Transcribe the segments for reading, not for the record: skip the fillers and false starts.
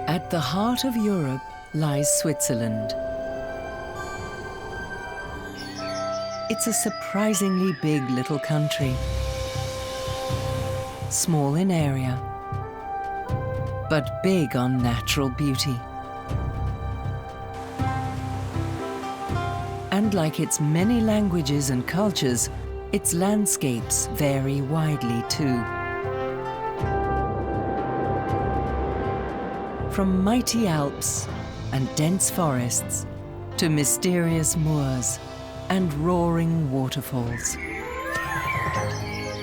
At the heart of Europe lies Switzerland. It's a surprisingly big little country. Small in area, but big on natural beauty. And like its many languages and cultures, its landscapes vary widely too. From mighty Alps and dense forests to mysterious moors and roaring waterfalls.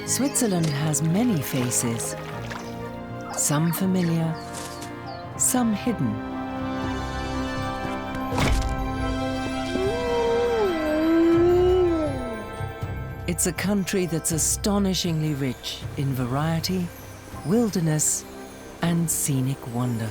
Switzerland has many faces, some familiar, some hidden. It's a country that's astonishingly rich in variety, wilderness, and scenic wonder.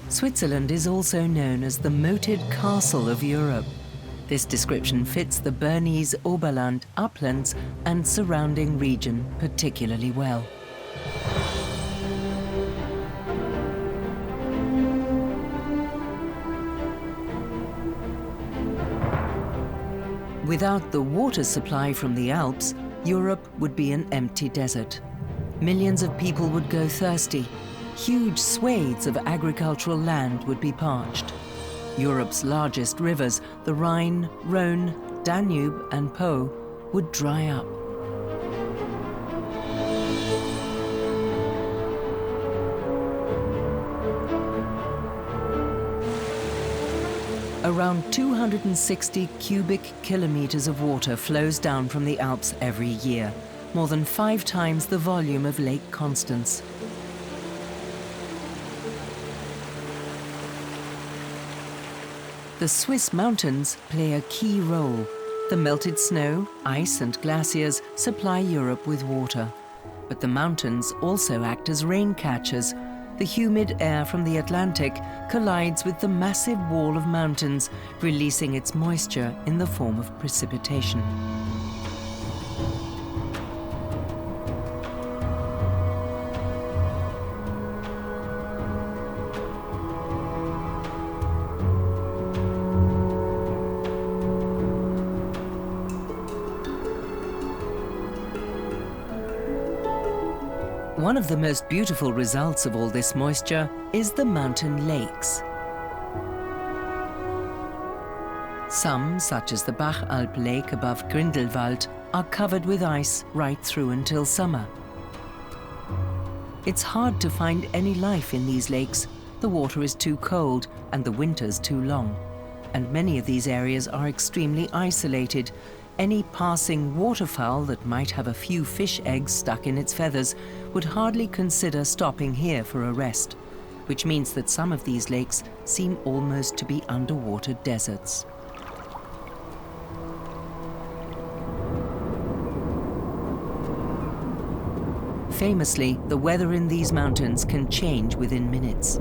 Switzerland is also known as the moated castle of Europe. This description fits the Bernese Oberland uplands and surrounding region particularly well. Without the water supply from the Alps, Europe would be an empty desert. Millions of people would go thirsty. Huge swathes of agricultural land would be parched. Europe's largest rivers, the Rhine, Rhone, Danube, and Po, would dry up. Around 260 cubic kilometers of water flows down from the Alps every year, more than 5 times the volume of Lake Constance. The Swiss mountains play a key role. The melted snow, ice, and glaciers supply Europe with water. But the mountains also act as rain catchers. The humid air from the Atlantic collides with the massive wall of mountains, releasing its moisture in the form of precipitation. One of the most beautiful results of all this moisture is the mountain lakes. Some, such as the Bachalp Lake above Grindelwald, are covered with ice right through until summer. It's hard to find any life in these lakes. The water is too cold and the winters too long. And many of these areas are extremely isolated. Any passing waterfowl that might have a few fish eggs stuck in its feathers would hardly consider stopping here for a rest, which means that some of these lakes seem almost to be underwater deserts. Famously, the weather in these mountains can change within minutes.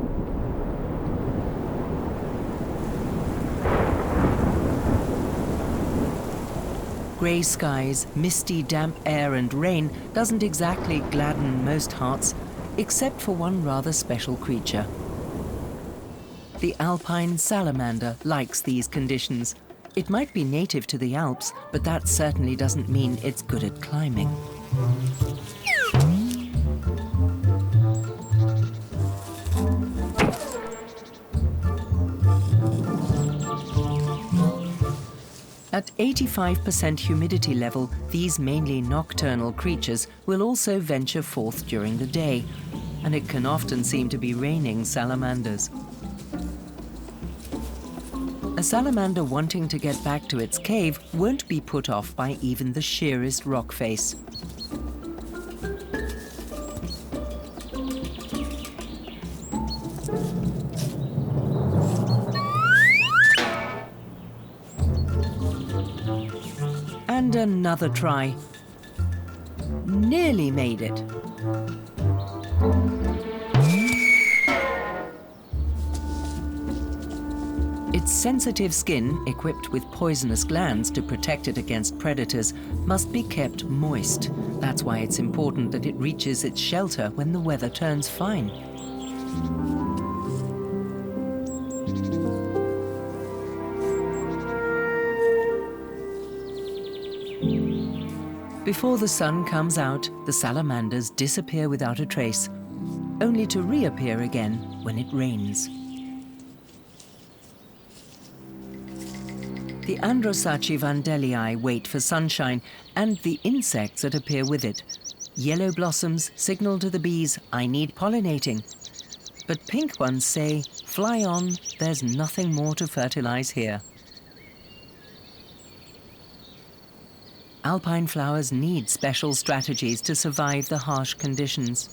Grey skies, misty, damp air and rain doesn't exactly gladden most hearts, except for one rather special creature. The alpine salamander likes these conditions. It might be native to the Alps, but that certainly doesn't mean it's good at climbing. At 85% humidity level, these mainly nocturnal creatures will also venture forth during the day, and it can often seem to be raining salamanders. A salamander wanting to get back to its cave won't be put off by even the sheerest rock face. And another try. Nearly made it. Its sensitive skin, equipped with poisonous glands to protect it against predators, must be kept moist. That's why it's important that it reaches its shelter when the weather turns fine. Before the sun comes out, the salamanders disappear without a trace, only to reappear again when it rains. The Androsaci vandelii wait for sunshine and the insects that appear with it. Yellow blossoms signal to the bees, "I need pollinating." But pink ones say, "Fly on, there's nothing more to fertilize here." Alpine flowers need special strategies to survive the harsh conditions.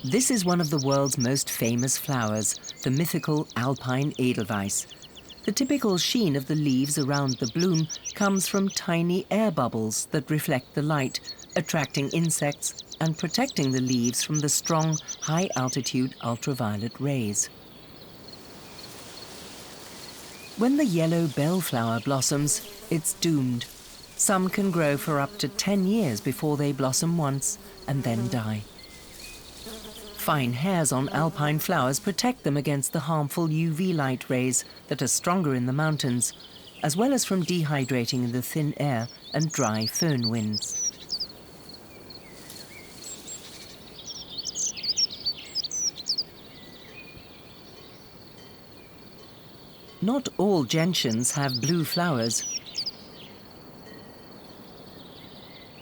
This is one of the world's most famous flowers, the mythical Alpine Edelweiss. The typical sheen of the leaves around the bloom comes from tiny air bubbles that reflect the light, attracting insects and protecting the leaves from the strong, high-altitude ultraviolet rays. When the yellow bellflower blossoms, it's doomed. Some can grow for up to 10 years before they blossom once and then die. Fine hairs on alpine flowers protect them against the harmful UV light rays that are stronger in the mountains, as well as from dehydrating in the thin air and dry foehn winds. Not all gentians have blue flowers,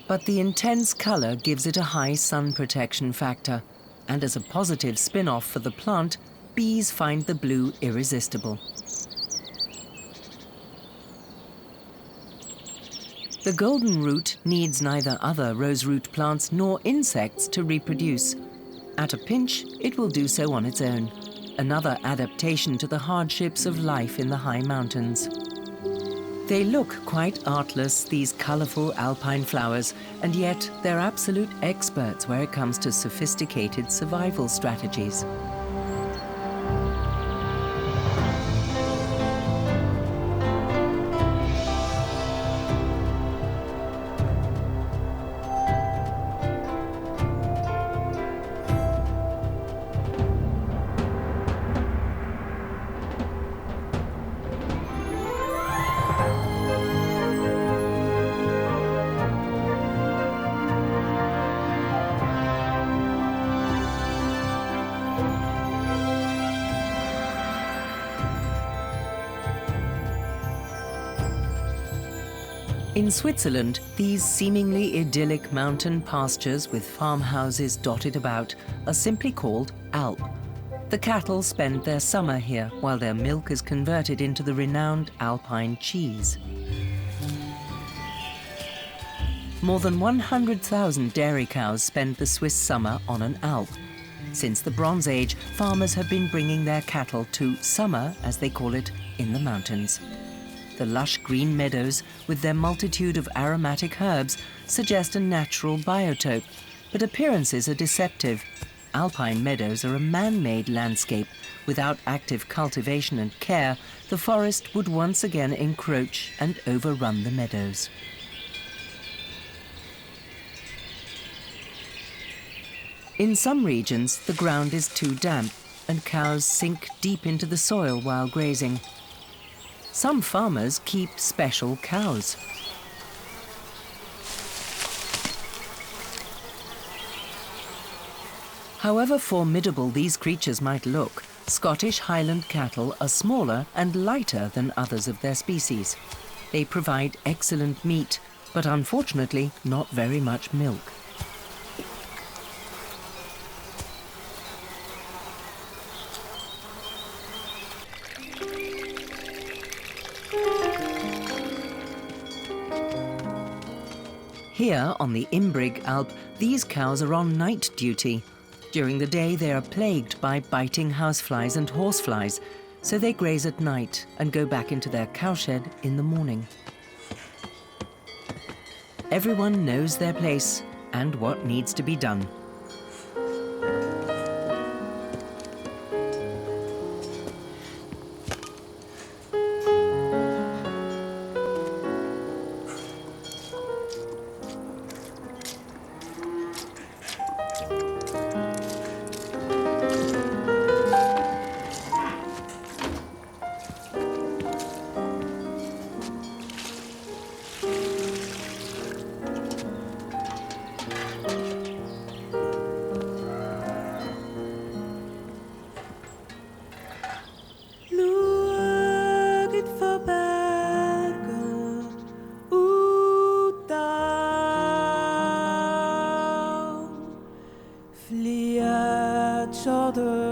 but the intense color gives it a high sun protection factor, and as a positive spin-off for the plant, bees find the blue irresistible. The golden root needs neither other roseroot plants nor insects to reproduce. At a pinch, it will do so on its own. Another adaptation to the hardships of life in the high mountains. They look quite artless, these colorful alpine flowers, and yet they're absolute experts where it comes to sophisticated survival strategies. In Switzerland, these seemingly idyllic mountain pastures with farmhouses dotted about are simply called Alp. The cattle spend their summer here while their milk is converted into the renowned Alpine cheese. More than 100,000 dairy cows spend the Swiss summer on an Alp. Since the Bronze Age, farmers have been bringing their cattle to summer, as they call it, in the mountains. The lush green meadows, with their multitude of aromatic herbs, suggest a natural biotope, but appearances are deceptive. Alpine meadows are a man-made landscape. Without active cultivation and care, the forest would once again encroach and overrun the meadows. In some regions, the ground is too damp, and cows sink deep into the soil while grazing. Some farmers keep special cows. However formidable these creatures might look, Scottish Highland cattle are smaller and lighter than others of their species. They provide excellent meat, but unfortunately not very much milk. Here, on the Imbrigg Alp, these cows are on night duty. During the day, they are plagued by biting houseflies and horseflies, so they graze at night and go back into their cowshed in the morning. Everyone knows their place and what needs to be done.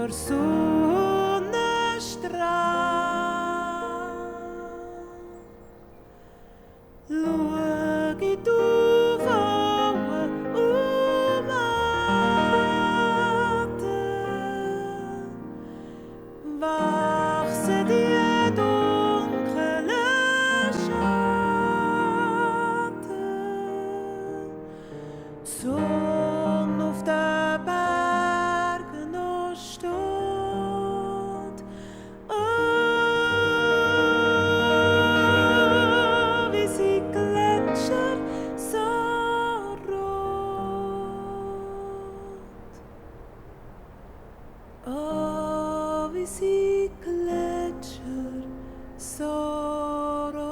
der Sonne Strahl. Schau ich du Wolle wachsen die dunkle Schatten. Sonne auf den Bergen noch steht. Oh, wie sie Gletscher so rot. Oh, wie sie Gletscher so rot.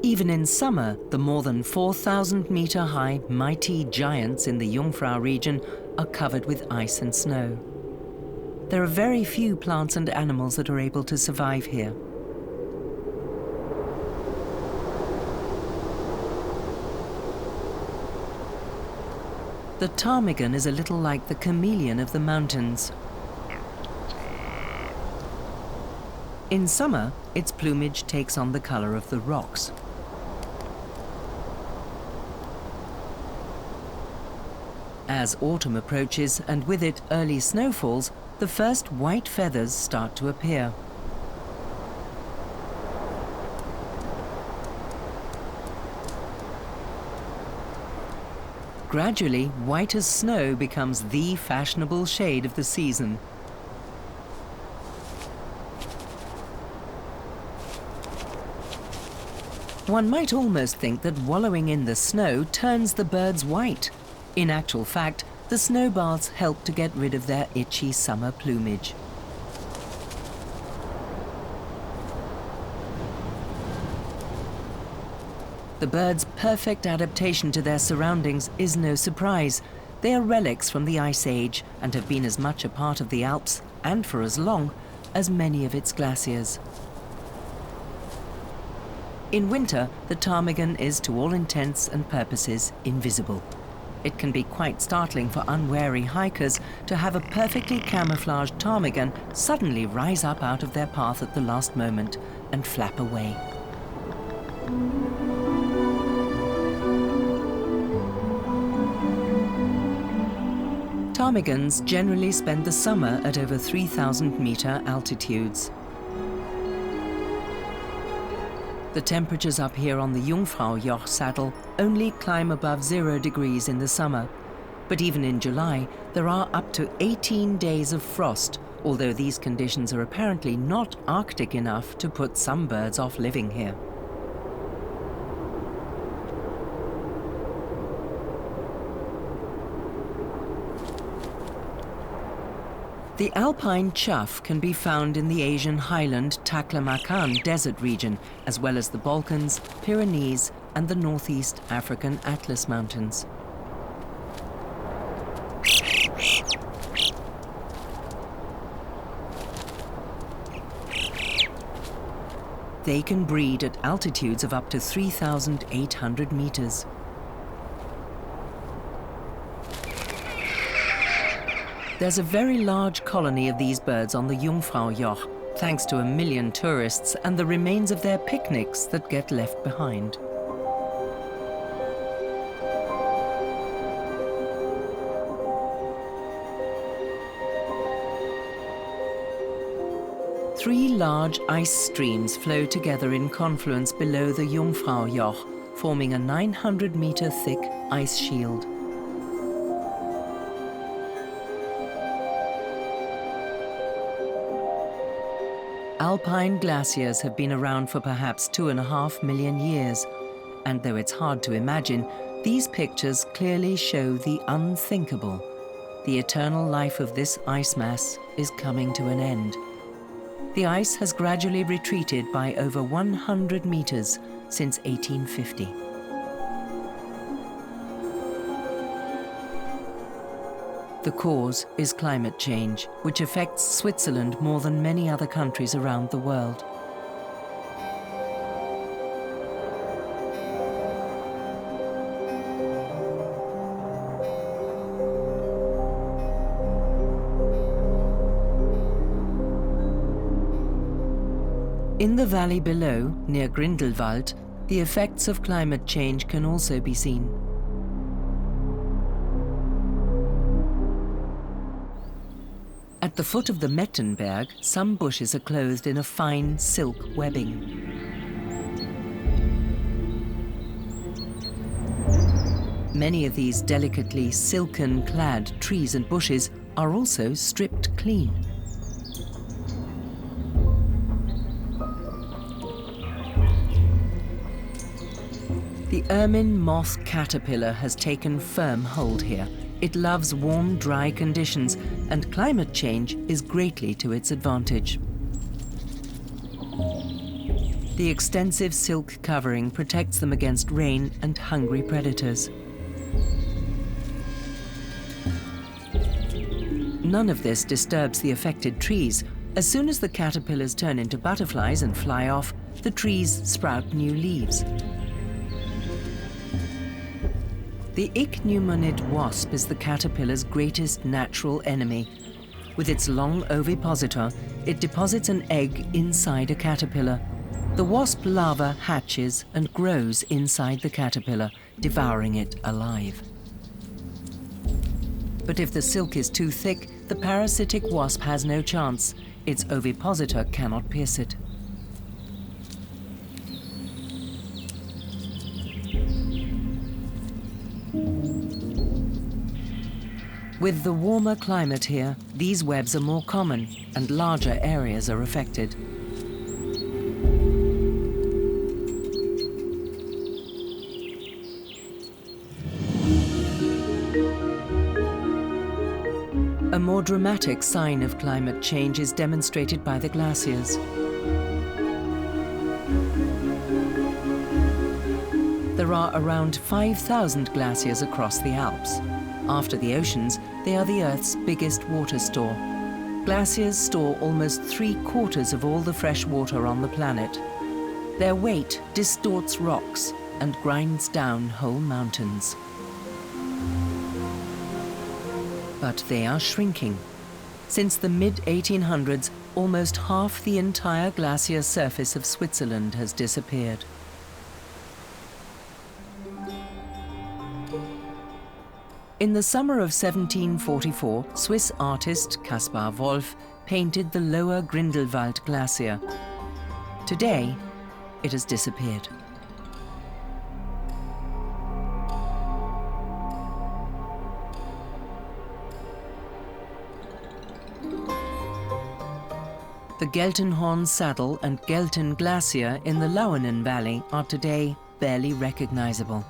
Even in summer, the more than 4,000-meter-high mighty giants in the Jungfrau region are covered with ice and snow. There are very few plants and animals that are able to survive here. The ptarmigan is a little like the chameleon of the mountains. In summer, its plumage takes on the color of the rocks. As autumn approaches, and with it early snowfalls, the first white feathers start to appear. Gradually, white as snow becomes the fashionable shade of the season. One might almost think that wallowing in the snow turns the birds white. In actual fact, the snow baths help to get rid of their itchy summer plumage. The birds' perfect adaptation to their surroundings is no surprise. They are relics from the Ice Age and have been as much a part of the Alps, and for as long, as many of its glaciers. In winter, the ptarmigan is to all intents and purposes invisible. It can be quite startling for unwary hikers to have a perfectly camouflaged ptarmigan suddenly rise up out of their path at the last moment and flap away. Ptarmigans generally spend the summer at over 3,000-meter altitudes. The temperatures up here on the Jungfraujoch saddle only climb above 0 degrees in the summer. But even in July, there are up to 18 days of frost, although these conditions are apparently not Arctic enough to put some birds off living here. The alpine chough can be found in the Asian highland Taklamakan desert region, as well as the Balkans, Pyrenees, and the northeast African Atlas Mountains. They can breed at altitudes of up to 3,800 meters. There's a very large colony of these birds on the Jungfraujoch, thanks to 1 million tourists and the remains of their picnics that get left behind. Three large ice streams flow together in confluence below the Jungfraujoch, forming a 900-meter thick ice shield. Alpine glaciers have been around for perhaps 2.5 million years, and though it's hard to imagine, these pictures clearly show the unthinkable. The eternal life of this ice mass is coming to an end. The ice has gradually retreated by over 100 meters since 1850. The cause is climate change, which affects Switzerland more than many other countries around the world. In the valley below, near Grindelwald, the effects of climate change can also be seen. At the foot of the Mettenberg, some bushes are clothed in a fine silk webbing. Many of these delicately silken-clad trees and bushes are also stripped clean. The ermine moth caterpillar has taken firm hold here. It loves warm, dry conditions, and climate change is greatly to its advantage. The extensive silk covering protects them against rain and hungry predators. None of this disturbs the affected trees. As soon as the caterpillars turn into butterflies and fly off, the trees sprout new leaves. The ichneumoniid wasp is the caterpillar's greatest natural enemy. With its long ovipositor, it deposits an egg inside a caterpillar. The wasp larva hatches and grows inside the caterpillar, devouring it alive. But if the silk is too thick, the parasitic wasp has no chance. Its ovipositor cannot pierce it. With the warmer climate here, these webs are more common and larger areas are affected. A more dramatic sign of climate change is demonstrated by the glaciers. There are around 5,000 glaciers across the Alps. After the oceans, they are the Earth's biggest water store. Glaciers store almost 3/4 of all the fresh water on the planet. Their weight distorts rocks and grinds down whole mountains. But they are shrinking. Since the mid-1800s, almost half the entire glacier surface of Switzerland has disappeared. In the summer of 1744, Swiss artist Caspar Wolf painted the lower Grindelwald glacier. Today, it has disappeared. The Geltenhorn Saddle and Gelten Glacier in the Lauenen Valley are today barely recognizable.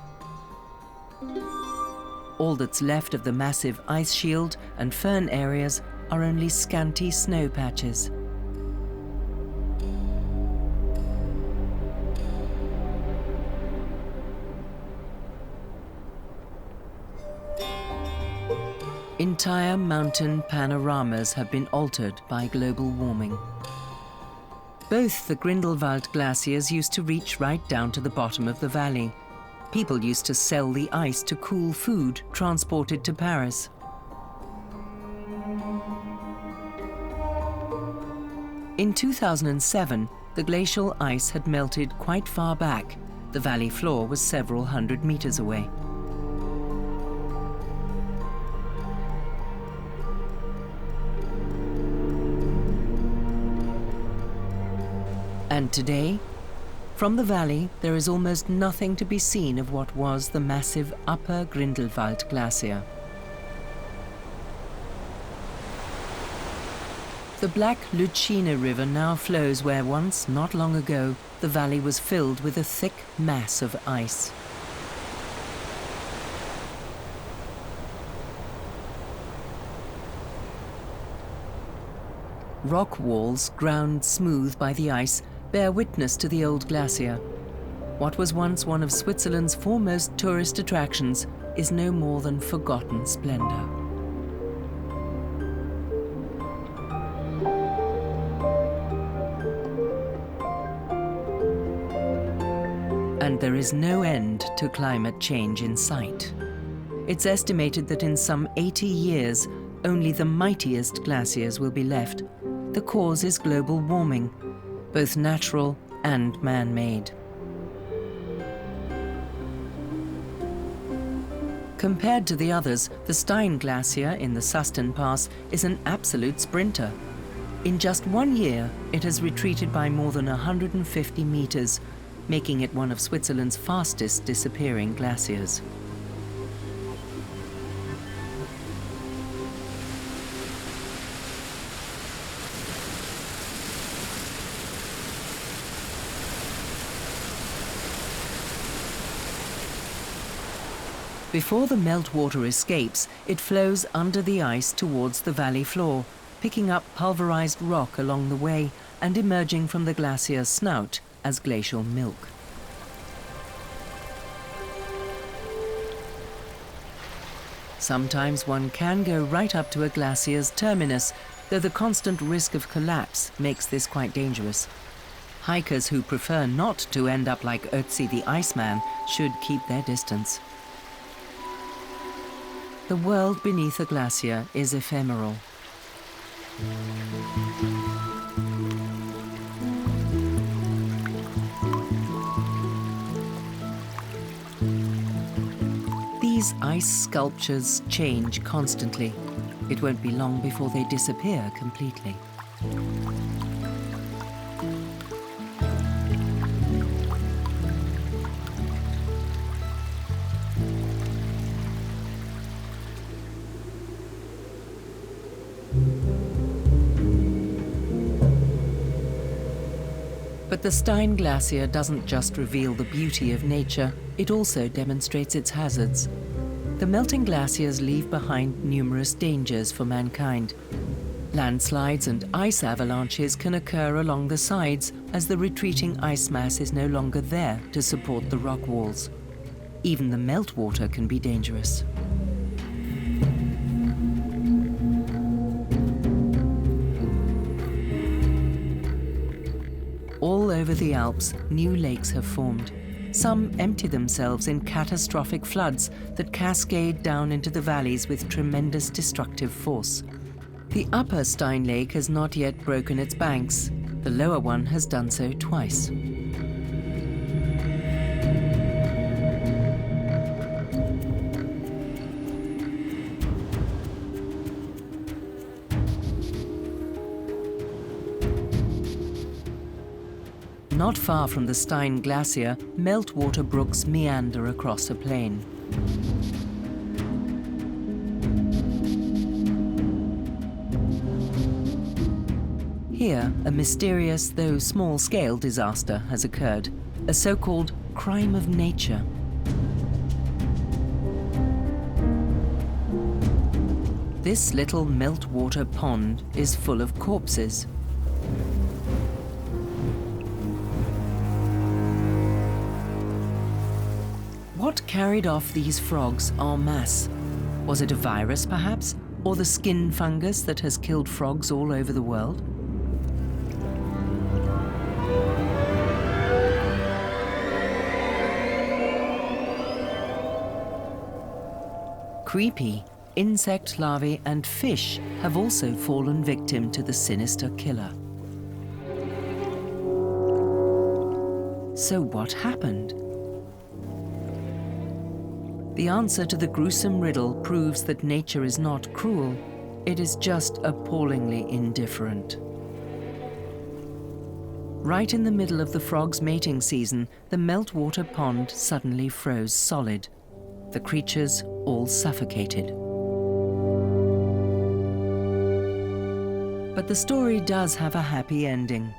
All that's left of the massive ice shield and fern areas are only scanty snow patches. Entire mountain panoramas have been altered by global warming. Both the Grindelwald glaciers used to reach right down to the bottom of the valley. People used to sell the ice to cool food transported to Paris. In 2007, the glacial ice had melted quite far back. The valley floor was several hundred meters away. And today, from the valley, there is almost nothing to be seen of what was the massive Upper Grindelwald Glacier. The Black Lütschine River now flows where once, not long ago, the valley was filled with a thick mass of ice. Rock walls, ground smooth by the ice, bear witness to the old glacier. What was once one of Switzerland's foremost tourist attractions is no more than forgotten splendor. and there is no end to climate change in sight. It's estimated that in some 80 years, only the mightiest glaciers will be left. The cause is global warming, both natural and man-made. Compared to the others, the Stein Glacier in the Susten Pass is an absolute sprinter. In just 1 year, it has retreated by more than 150 meters, making it one of Switzerland's fastest disappearing glaciers. Before the meltwater escapes, it flows under the ice towards the valley floor, picking up pulverized rock along the way and emerging from the glacier's snout as glacial milk. Sometimes one can go right up to a glacier's terminus, though the constant risk of collapse makes this quite dangerous. Hikers who prefer not to end up like Ötzi the Iceman should keep their distance. The world beneath a glacier is ephemeral. These ice sculptures change constantly. It won't be long before they disappear completely. But the Stein Glacier doesn't just reveal the beauty of nature, it also demonstrates its hazards. The melting glaciers leave behind numerous dangers for mankind. Landslides and ice avalanches can occur along the sides as the retreating ice mass is no longer there to support the rock walls. Even the meltwater can be dangerous. All over the Alps, new lakes have formed. Some empty themselves in catastrophic floods that cascade down into the valleys with tremendous destructive force. The upper Stein Lake has not yet broken its banks. The lower one has done so twice. Not far from the Stein Glacier, meltwater brooks meander across a plain. Here, a mysterious, though small-scale disaster has occurred, a so-called crime of nature. This little meltwater pond is full of corpses. What carried off these frogs en masse? Was it a virus, perhaps? Or the skin fungus that has killed frogs all over the world? Creepy, insect larvae and fish have also fallen victim to the sinister killer. So what happened? The answer to the gruesome riddle proves that nature is not cruel, it is just appallingly indifferent. Right in the middle of the frogs' mating season, the meltwater pond suddenly froze solid. The creatures all suffocated. But the story does have a happy ending.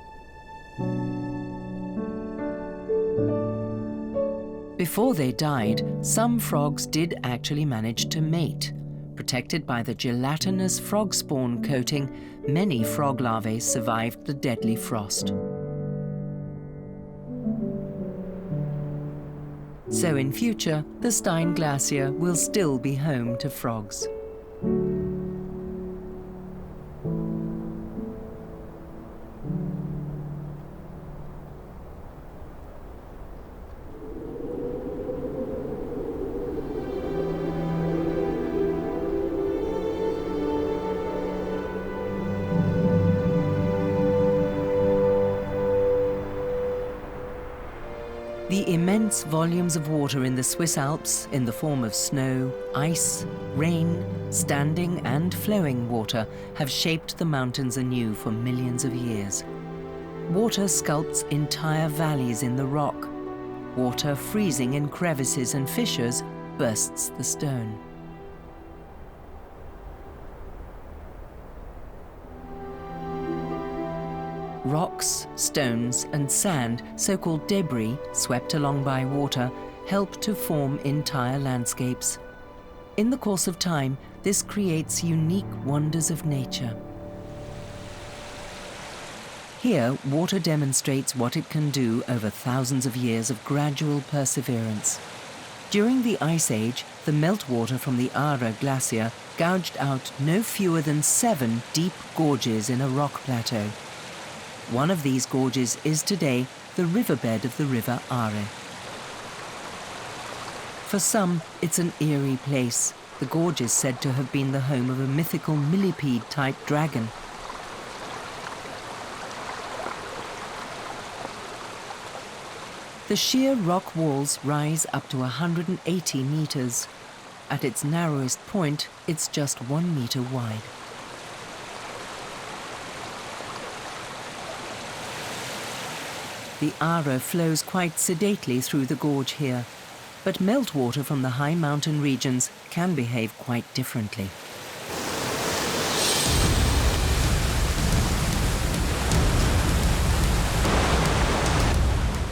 Before they died, some frogs did actually manage to mate. Protected by the gelatinous frog spawn coating, many frog larvae survived the deadly frost. So in future, the Stein Glacier will still be home to frogs. The immense volumes of water in the Swiss Alps, in the form of snow, ice, rain, standing and flowing water, have shaped the mountains anew for millions of years. Water sculpts entire valleys in the rock. Water freezing in crevices and fissures bursts the stone. Rocks, stones and sand, so-called debris, swept along by water, help to form entire landscapes. In the course of time, this creates unique wonders of nature. Here, water demonstrates what it can do over thousands of years of gradual perseverance. During the Ice Age, the meltwater from the Aare glacier gouged out no fewer than 7 deep gorges in a rock plateau. One of these gorges is today the riverbed of the river Aare. For some, it's an eerie place. The gorge is said to have been the home of a mythical millipede-type dragon. The sheer rock walls rise up to 180 meters. At its narrowest point, it's just 1 meter wide. The Aare flows quite sedately through the gorge here, but meltwater from the high mountain regions can behave quite differently.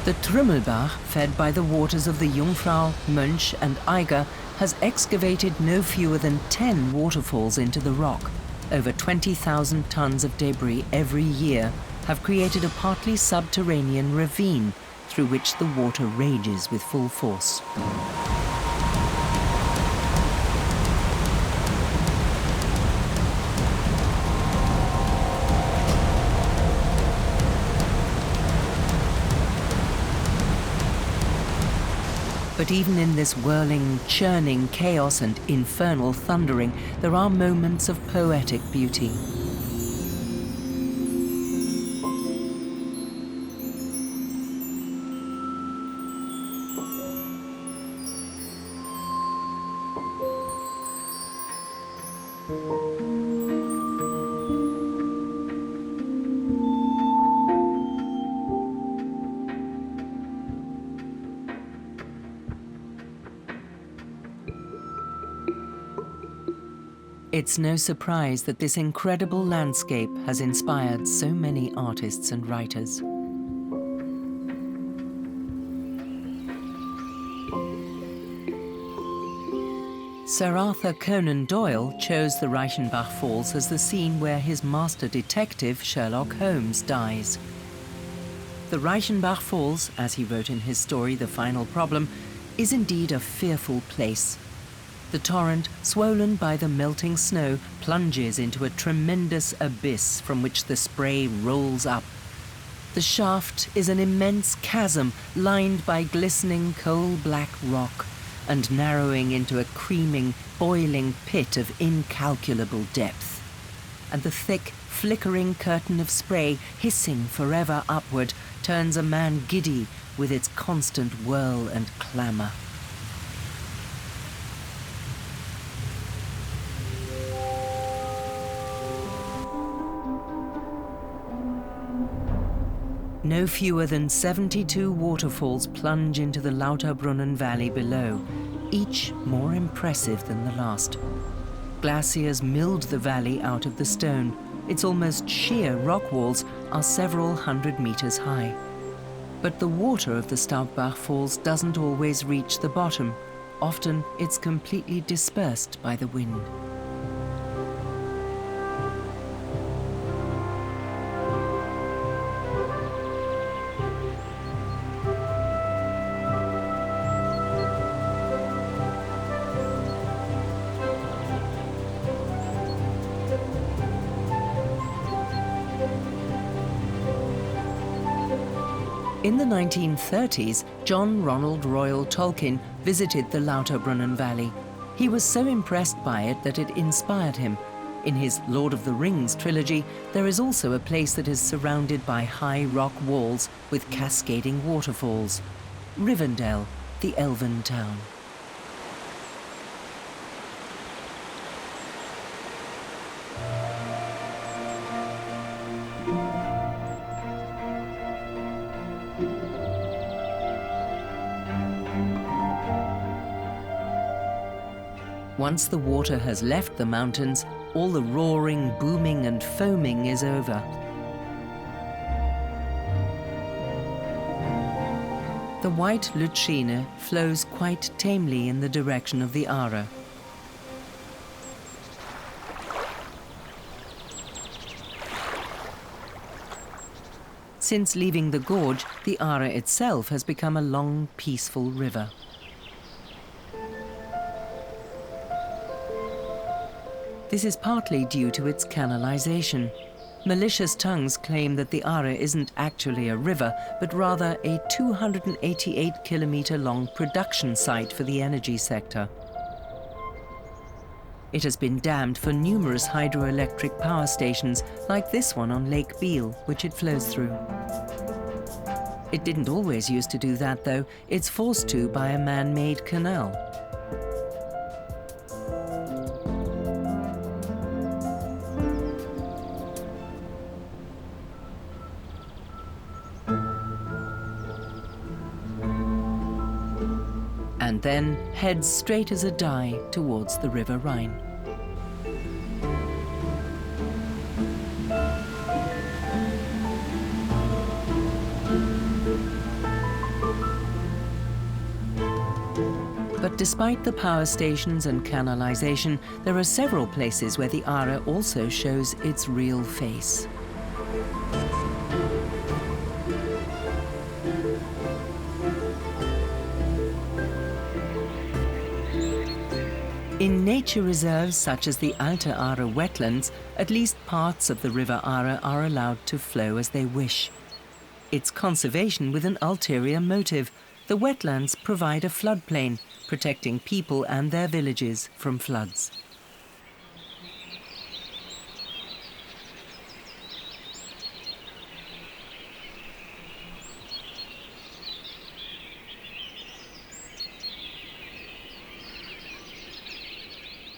The Trümmelbach, fed by the waters of the Jungfrau, Mönch and Eiger, has excavated no fewer than 10 waterfalls into the rock. Over 20,000 tons of debris every year have created a partly subterranean ravine through which the water rages with full force. But even in this whirling, churning chaos and infernal thundering, there are moments of poetic beauty. It's no surprise that this incredible landscape has inspired so many artists and writers. Sir Arthur Conan Doyle chose the Reichenbach Falls as the scene where his master detective Sherlock Holmes dies. The Reichenbach Falls, as he wrote in his story The Final Problem, is indeed a fearful place. The torrent, swollen by the melting snow, plunges into a tremendous abyss from which the spray rolls up. The shaft is an immense chasm lined by glistening coal-black rock and narrowing into a creaming, boiling pit of incalculable depth. And the thick, flickering curtain of spray, hissing forever upward, turns a man giddy with its constant whirl and clamour. No fewer than 72 waterfalls plunge into the Lauterbrunnen Valley below, each more impressive than the last. Glaciers milled the valley out of the stone. Its almost sheer rock walls are several hundred meters high. But the water of the Staubbach Falls doesn't always reach the bottom. Often it's completely dispersed by the wind. In the 1930s, John Ronald Royal Tolkien visited the Lauterbrunnen Valley. He was so impressed by it that it inspired him. In his Lord of the Rings trilogy, there is also a place that is surrounded by high rock walls with cascading waterfalls. Rivendell, the elven town. Once the water has left the mountains, all the roaring, booming and foaming is over. The white Lütschine flows quite tamely in the direction of the Aare. Since leaving the gorge, the Aare itself has become a long, peaceful river. This is partly due to its canalization. Malicious tongues claim that the Aare isn't actually a river, but rather a 288-kilometre-long production site for the energy sector. It has been dammed for numerous hydroelectric power stations, like this one on Lake Biel, which it flows through. It didn't always used to do that, though. It's forced to by a man-made canal. And then heads straight as a die towards the River Rhine. But despite the power stations and canalization, there are several places where the Aare also shows its real face. In nature reserves such as the Alte Aare wetlands, at least parts of the River Aare are allowed to flow as they wish. It's conservation with an ulterior motive. The wetlands provide a floodplain, protecting people and their villages from floods.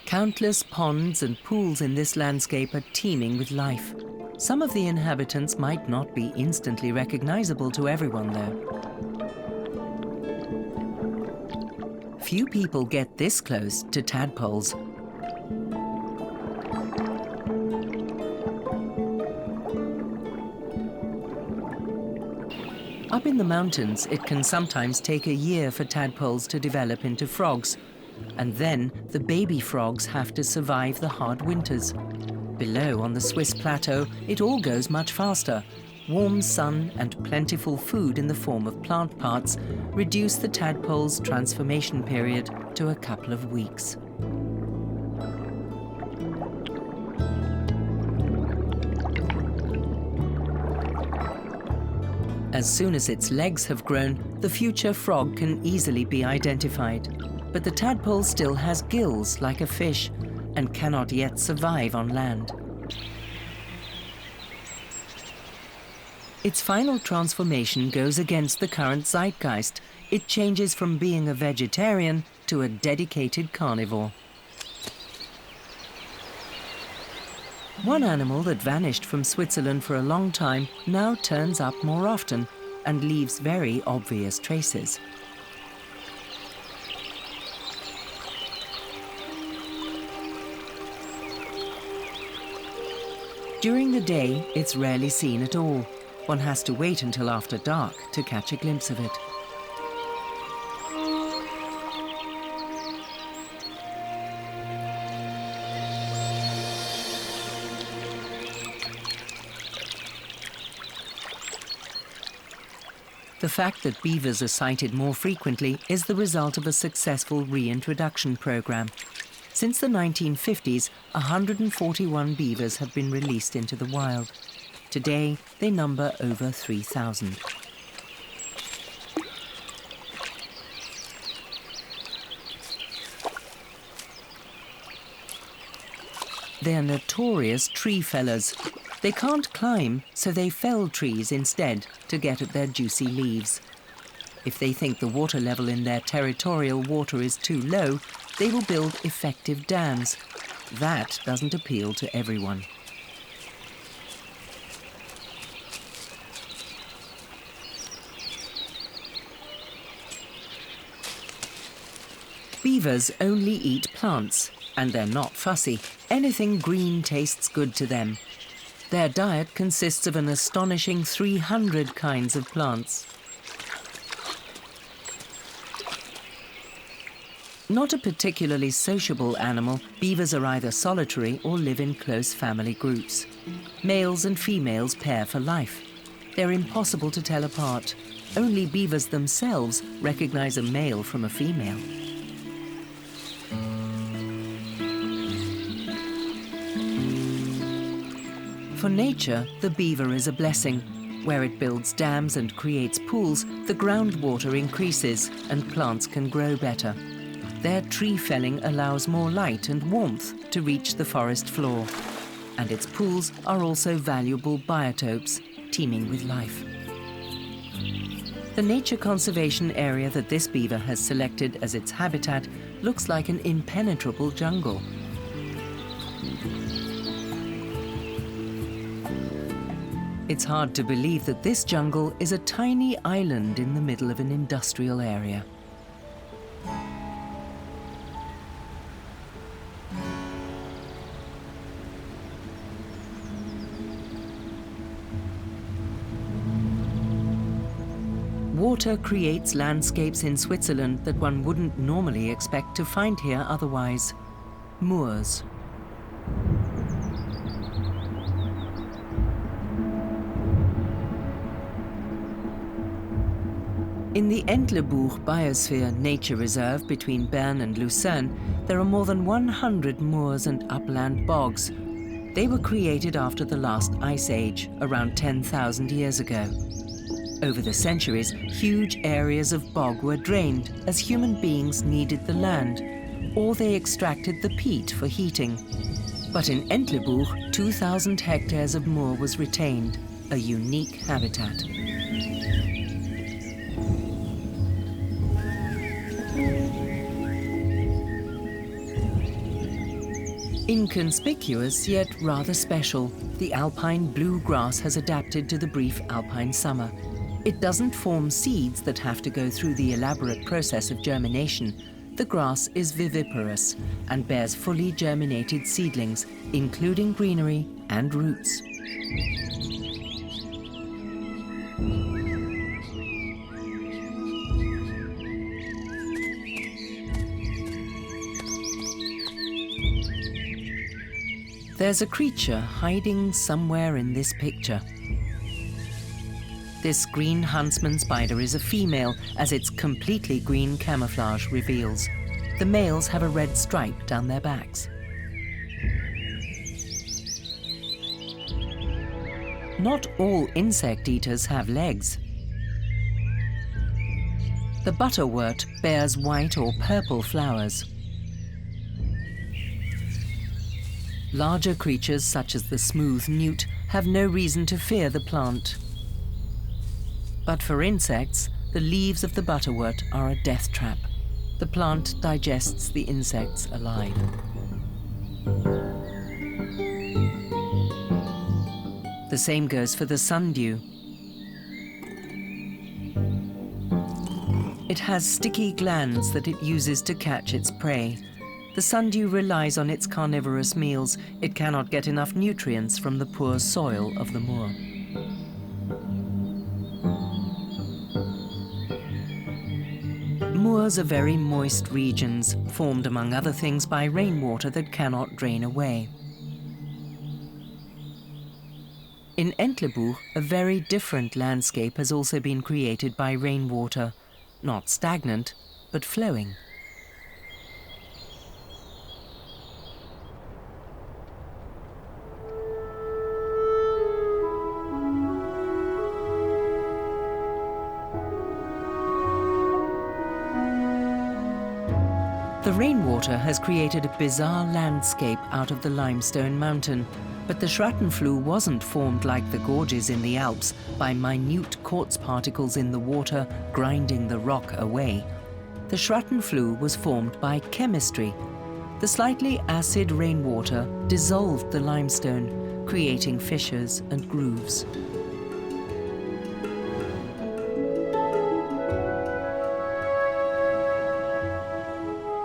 Countless ponds and pools in this landscape are teeming with life. Some of the inhabitants might not be instantly recognizable to everyone, though. Few people get this close to tadpoles. Up in the mountains, it can sometimes take a year for tadpoles to develop into frogs. And then the baby frogs have to survive the hard winters. Below, on the Swiss plateau, it all goes much faster. Warm sun and plentiful food in the form of plant parts reduce the tadpole's transformation period to a couple of weeks. As soon as its legs have grown, the future frog can easily be identified. But the tadpole still has gills like a fish and cannot yet survive on land. Its final transformation goes against the current zeitgeist. It changes from being a vegetarian to a dedicated carnivore. One animal that vanished from Switzerland for a long time now turns up more often and leaves very obvious traces. During the day, it's rarely seen at all. One has to wait until after dark to catch a glimpse of it. The fact that beavers are sighted more frequently is the result of a successful reintroduction program. Since the 1950s, 141 beavers have been released into the wild. Today, they number over 3,000. They're notorious tree fellers. They can't climb, so they fell trees instead to get at their juicy leaves. If they think the water level in their territorial water is too low, they will build effective dams. That doesn't appeal to everyone. Beavers only eat plants, and they're not fussy. Anything green tastes good to them. Their diet consists of an astonishing 300 kinds of plants. Not a particularly sociable animal, beavers are either solitary or live in close family groups. Males and females pair for life. They're impossible to tell apart. Only beavers themselves recognize a male from a female. For nature, the beaver is a blessing. Where it builds dams and creates pools, the groundwater increases and plants can grow better. Their tree felling allows more light and warmth to reach the forest floor. And its pools are also valuable biotopes, teeming with life. The nature conservation area that this beaver has selected as its habitat looks like an impenetrable jungle. It's hard to believe that this jungle is a tiny island in the middle of an industrial area. Water creates landscapes in Switzerland that one wouldn't normally expect to find here otherwise. Moors. In the Entlebuch Biosphere Nature Reserve between Bern and Lucerne, there are more than 100 moors and upland bogs. They were created after the last ice age, around 10,000 years ago. Over the centuries, huge areas of bog were drained as human beings needed the land, or they extracted the peat for heating. But in Entlebuch, 2,000 hectares of moor was retained, a unique habitat. Inconspicuous, yet rather special, the alpine blue grass has adapted to the brief alpine summer. It doesn't form seeds that have to go through the elaborate process of germination. The grass is viviparous and bears fully germinated seedlings, including greenery and roots. There's a creature hiding somewhere in this picture. This green huntsman spider is a female, as its completely green camouflage reveals. The males have a red stripe down their backs. Not all insect eaters have legs. The butterwort bears white or purple flowers. Larger creatures, such as the smooth newt, have no reason to fear the plant. But for insects, the leaves of the butterwort are a death trap. The plant digests the insects alive. The same goes for the sundew. It has sticky glands that it uses to catch its prey. The sundew relies on its carnivorous meals. It cannot get enough nutrients from the poor soil of the moor. Moors are very moist regions, formed among other things by rainwater that cannot drain away. In Entlebuch, a very different landscape has also been created by rainwater, not stagnant, but flowing. The rainwater has created a bizarre landscape out of the limestone mountain. But the Schrattenfluh wasn't formed like the gorges in the Alps by minute quartz particles in the water grinding the rock away. The Schrattenfluh was formed by chemistry. The slightly acid rainwater dissolved the limestone, creating fissures and grooves.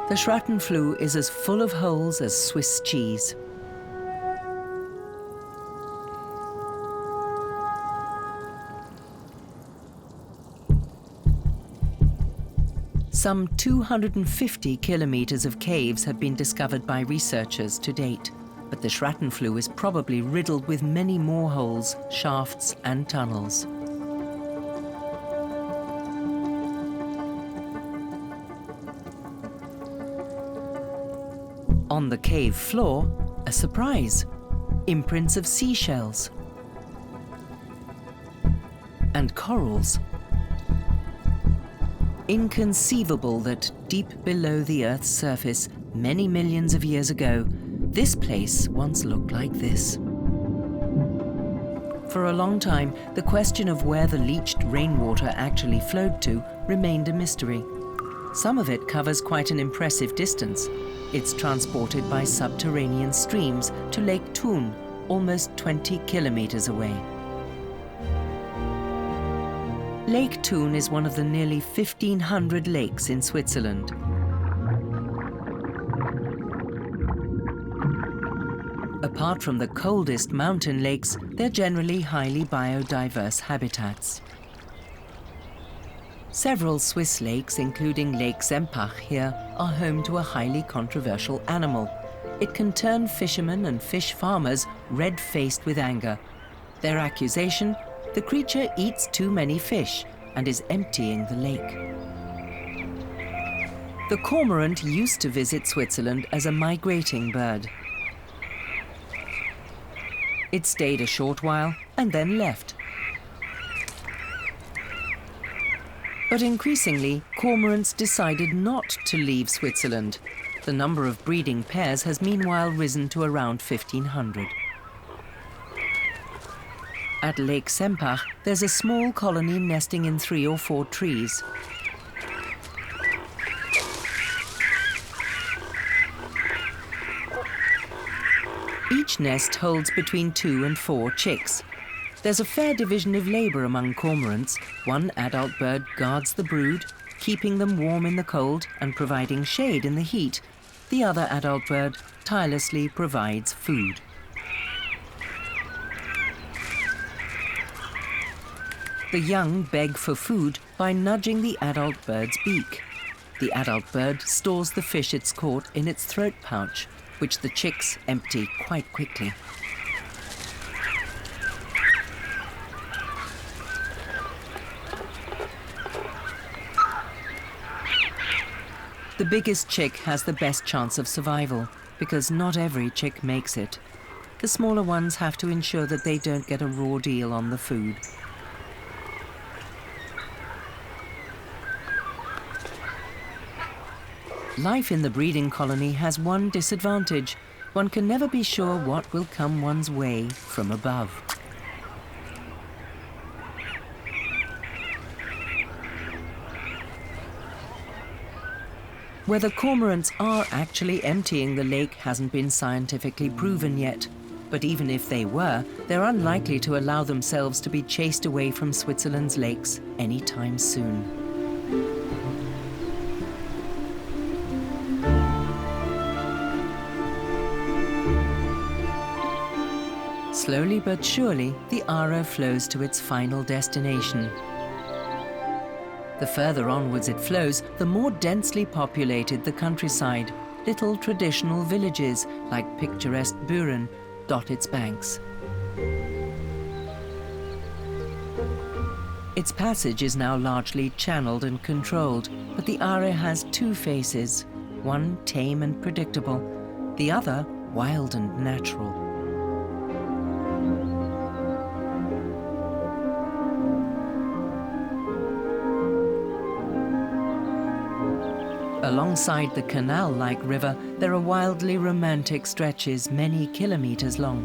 The Schrattenfluh is as full of holes as Swiss cheese. Some 250 kilometers of caves have been discovered by researchers to date, but the Schrattenfluh is probably riddled with many more holes, shafts and tunnels. On the cave floor, a surprise: imprints of seashells and corals. Inconceivable that deep below the Earth's surface, many millions of years ago, this place once looked like this. For a long time, the question of where the leached rainwater actually flowed to remained a mystery. Some of it covers quite an impressive distance. It's transported by subterranean streams to Lake Thun, almost 20 kilometers away. Lake Thun is one of the nearly 1,500 lakes in Switzerland. Apart from the coldest mountain lakes, they're generally highly biodiverse habitats. Several Swiss lakes, including Lake Sempach here, are home to a highly controversial animal. It can turn fishermen and fish farmers red-faced with anger. Their accusation: the creature eats too many fish and is emptying the lake. The cormorant used to visit Switzerland as a migrating bird. It stayed a short while and then left. But increasingly, cormorants decided not to leave Switzerland. The number of breeding pairs has meanwhile risen to around 1,500. At Lake Sempach, there's a small colony nesting in 3 or 4 trees. Each nest holds between 2 and 4 chicks. There's a fair division of labor among cormorants. One adult bird guards the brood, keeping them warm in the cold and providing shade in the heat. The other adult bird tirelessly provides food. The young beg for food by nudging the adult bird's beak. The adult bird stores the fish it's caught in its throat pouch, which the chicks empty quite quickly. The biggest chick has the best chance of survival, because not every chick makes it. The smaller ones have to ensure that they don't get a raw deal on the food. Life in the breeding colony has one disadvantage. One can never be sure what will come one's way from above. Whether cormorants are actually emptying the lake hasn't been scientifically proven yet. But even if they were, they're unlikely to allow themselves to be chased away from Switzerland's lakes anytime soon. Slowly but surely, the Aare flows to its final destination. The further onwards it flows, the more densely populated the countryside. Little traditional villages, like picturesque Büren, dot its banks. Its passage is now largely channeled and controlled, but the Aare has 2 faces, one tame and predictable, the other wild and natural. Alongside the canal-like river, there are wildly romantic stretches many kilometers long.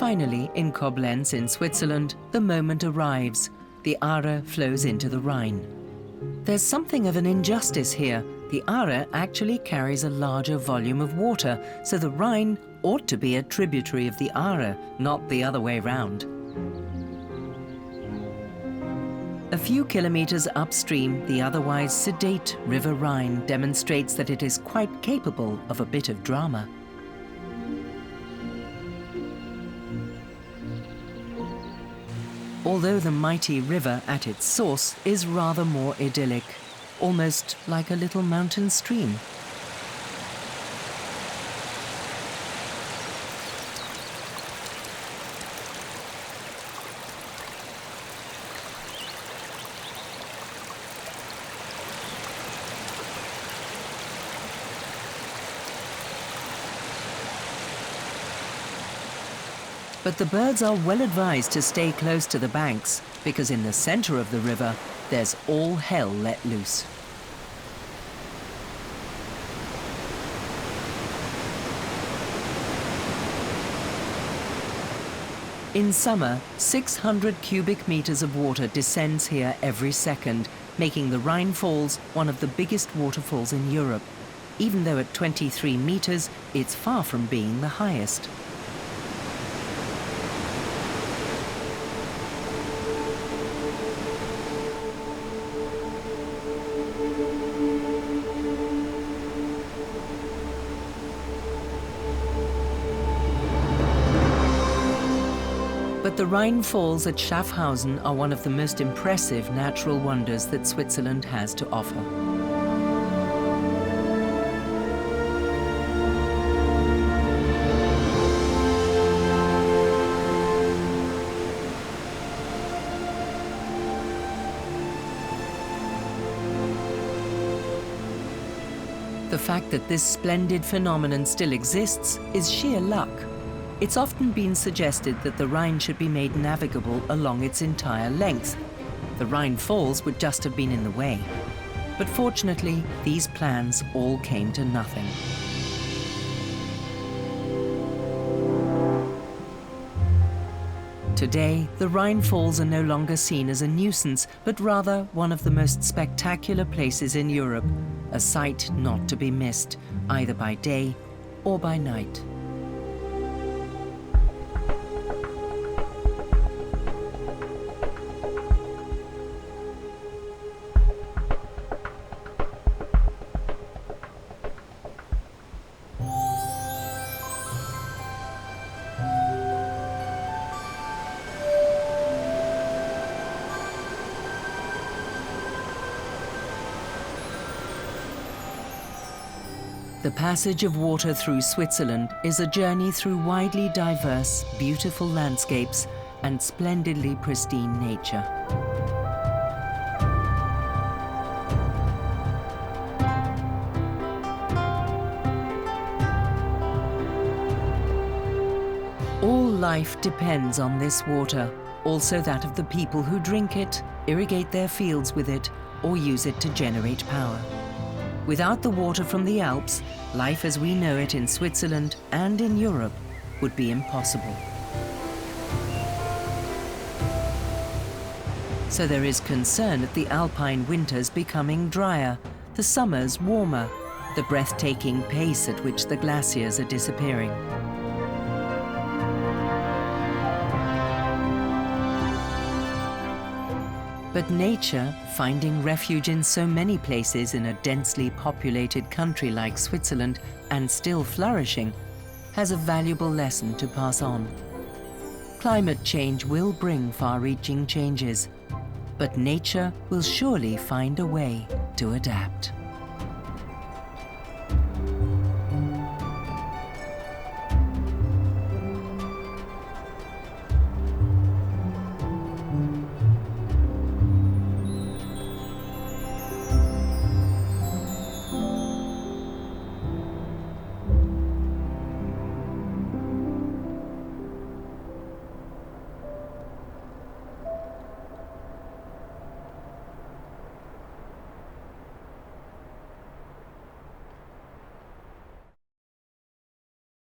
Finally, in Koblenz in Switzerland, the moment arrives. The Aare flows into the Rhine. There's something of an injustice here. The Aare actually carries a larger volume of water, so the Rhine ought to be a tributary of the Aare, not the other way round. A few kilometers upstream, the otherwise sedate River Rhine demonstrates that it is quite capable of a bit of drama. Although the mighty river at its source is rather more idyllic, almost like a little mountain stream. But the birds are well advised to stay close to the banks, because in the center of the river, there's all hell let loose. In summer, 600 cubic meters of water descends here every second, making the Rhine Falls one of the biggest waterfalls in Europe. Even though at 23 meters, it's far from being the highest. But the Rhine Falls at Schaffhausen are one of the most impressive natural wonders that Switzerland has to offer. The fact that this splendid phenomenon still exists is sheer luck. It's often been suggested that the Rhine should be made navigable along its entire length. The Rhine Falls would just have been in the way. But fortunately, these plans all came to nothing. Today, the Rhine Falls are no longer seen as a nuisance, but rather one of the most spectacular places in Europe, a sight not to be missed, either by day or by night. The passage of water through Switzerland is a journey through widely diverse, beautiful landscapes and splendidly pristine nature. All life depends on this water, also that of the people who drink it, irrigate their fields with it, or use it to generate power. Without the water from the Alps, life as we know it in Switzerland and in Europe would be impossible. So there is concern at the alpine winters becoming drier, the summers warmer, the breathtaking pace at which the glaciers are disappearing. But nature, finding refuge in so many places in a densely populated country like Switzerland and still flourishing, has a valuable lesson to pass on. Climate change will bring far-reaching changes, but nature will surely find a way to adapt.